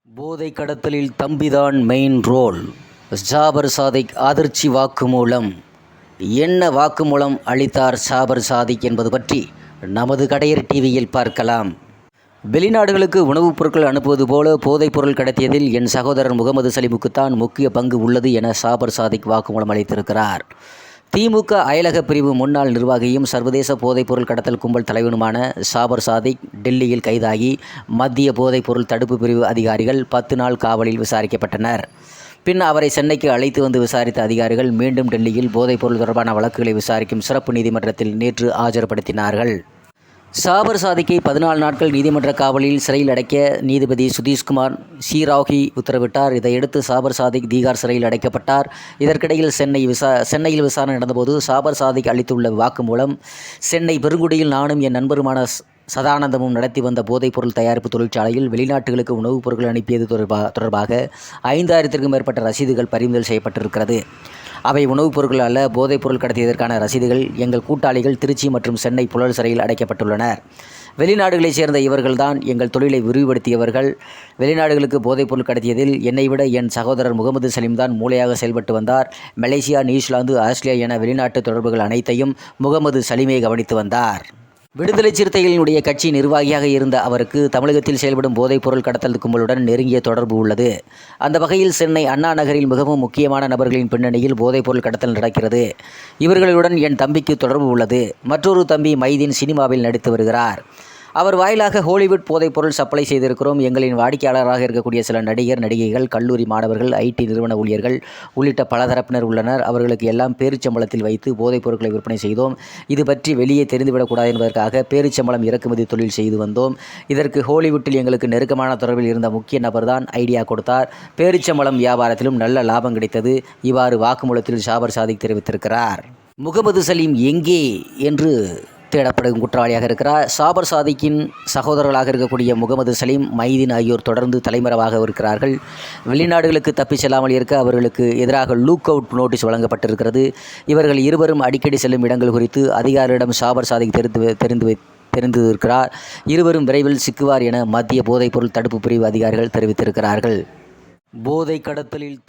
போதை கடத்தலில் தம்பிதான் main role. Jafar Sadiq அதிர்ச்சி வாக்குமூலம். என்ன வாக்குமூலம் அளித்தார் ஜாபர் சாதிக் என்பது பற்றி நமது கடையர் டிவியில் பார்க்கலாம். வெளிநாடுகளுக்கு உணவுப் பொருட்கள் அனுப்புவது போல போதைப் பொருள் கடத்தியதில் என் சகோதரர் முகமது சலீமுக்குத்தான் முக்கிய பங்கு உள்ளது என ஜாபர் சாதிக் வாக்குமூலம் அளித்திருக்கிறார். திமுக அயலக பிரிவு முன்னாள் நிர்வாகியும் சர்வதேச போதைப்பொருள் கடத்தல் கும்பல் தலைவனுமான ஜாபர் சாதிக் டெல்லியில் கைதாகி மத்திய போதைப்பொருள் தடுப்பு பிரிவு அதிகாரிகள் 10 நாள் காவலில் விசாரிக்கப்பட்டனர். பின் அவரை சென்னைக்கு அழைத்து வந்து விசாரித்த அதிகாரிகள் மீண்டும் டெல்லியில் போதைப்பொருள் தொடர்பான வழக்குகளை விசாரிக்கும் சிறப்பு நீதிமன்றத்தில் நேற்று ஆஜர்படுத்தினார்கள். ஜாபர் சாதிக்கை 14 நாட்கள் நீதிமன்ற காவலில் சிறையில் அடைக்க நீதிபதி சுதீஷ்குமார் ஷீராவ்கி உத்தரவிட்டார். இதையடுத்து ஜாபர் சாதிக் தீகார் சிறையில் அடைக்கப்பட்டார். இதற்கிடையில் சென்னையில் விசாரணை நடந்தபோது ஜாபர் சாதிக் அளித்துள்ள வாக்குமூலம், சென்னை பெருங்குடியில் நானும் என் நண்பருமான சதானந்தமும் நடத்தி வந்த போதைப்பொருள் தயாரிப்பு தொழிற்சாலையில் வெளிநாட்டுகளுக்கு உணவுப் பொருட்கள் அனுப்பியது தொடர்பாக 5000த்திற்கும் மேற்பட்ட ரசீதுகள் பறிமுதல் செய்யப்பட்டிருக்கிறது. அவை உணவுப் பொருட்கள் அல்ல, போதைப்பொருள் கடத்தியதற்கான ரசீதுகள். எங்கள் கூட்டாளிகள் திருச்சி மற்றும் சென்னை புழல் சிறையில் அடைக்கப்பட்டுள்ளனர். வெளிநாடுகளைச் சேர்ந்த இவர்கள்தான் எங்கள் தொழிலை விரிவுபடுத்தியவர்கள். வெளிநாடுகளுக்கு போதைப்பொருள் கடத்தியதில் என்னை விட என் சகோதரர் முகமது சலீம் தான் மூளையாக செயல்பட்டு வந்தார். மலேசியா, நியூசிலாந்து, ஆஸ்திரேலியா என வெளிநாட்டு தொடர்புகள் அனைத்தையும் முகமது சலீமே கவனித்து வந்தார். விடுதலை சிறுத்தைகளினுடைய கட்சி நிர்வாகியாக இருந்த அவருக்கு தமிழகத்தில் செயல்படும் போதைப்பொருள் கடத்தல் கும்பலுடன் நெருங்கிய தொடர்பு உள்ளது. அந்த வகையில் சென்னை அண்ணா நகரில் மிகவும் முக்கியமான நபர்களின் பின்னணியில் போதைப்பொருள் கடத்தல் நடக்கிறது. இவர்களுடன் என் தம்பிக்கு தொடர்பு உள்ளது. மற்றொரு தம்பி மைதீன் சினிமாவில் நடித்து வருகிறார். அவர் வாயிலாக ஹாலிவுட் போதைப்பொருள் சப்ளை செய்திருக்கிறோம். எங்களின் வாடிக்கையாளராக இருக்கக்கூடிய சில நடிகர், நடிகைகள், கல்லூரி மாணவர்கள், ஐடி நிறுவன ஊழியர்கள் உள்ளிட்ட பல தரப்பினர் உள்ளனர். அவர்களுக்கு எல்லாம் பேரிச்சம்பளத்தில் வைத்து போதைப் பொருட்களை விற்பனை செய்தோம். இது பற்றி வெளியே தெரிந்துவிடக்கூடாது என்பதற்காக பேரிச்சம்பளம் இறக்குமதி தொழில் செய்து வந்தோம். இதற்கு ஹாலிவுட்டில் எங்களுக்கு நெருக்கமான தொடர்பில் இருந்த முக்கிய நபர்தான் ஐடியா கொடுத்தார். பேரிச்சம்பளம் வியாபாரத்திலும் நல்ல லாபம் கிடைத்தது. இவ்வாறு வாக்குமூலத்தில் ஜாபர் சாதிக் தெரிவித்திருக்கிறார். முகமது சலீம் எங்கே என்று தேடப்படும் குற்றவாளியாக இருக்கிறார். ஜாபர் சாதிக்கின் சகோதரர்களாக இருக்கக்கூடிய முகமது சலீம், மைதீன் ஆகியோர் தொடர்ந்து தலைமறைவாக இருக்கிறார்கள். வெளிநாடுகளுக்கு தப்பிச் செல்லாமல் இருக்க அவர்களுக்கு எதிராக லுக் அவுட் நோட்டீஸ் வழங்கப்பட்டிருக்கிறது. இவர்கள் இருவரும் அடிக்கடி செல்லும் இடங்கள் குறித்து அதிகாரிகளிடம் ஜாபர் சாதிக் தெரிந்திருக்கிறார். இருவரும் விரைவில் சிக்குவார் என மத்திய போதைப்பொருள் தடுப்பு பிரிவு அதிகாரிகள் தெரிவித்திருக்கிறார்கள். போதை கடத்தலில்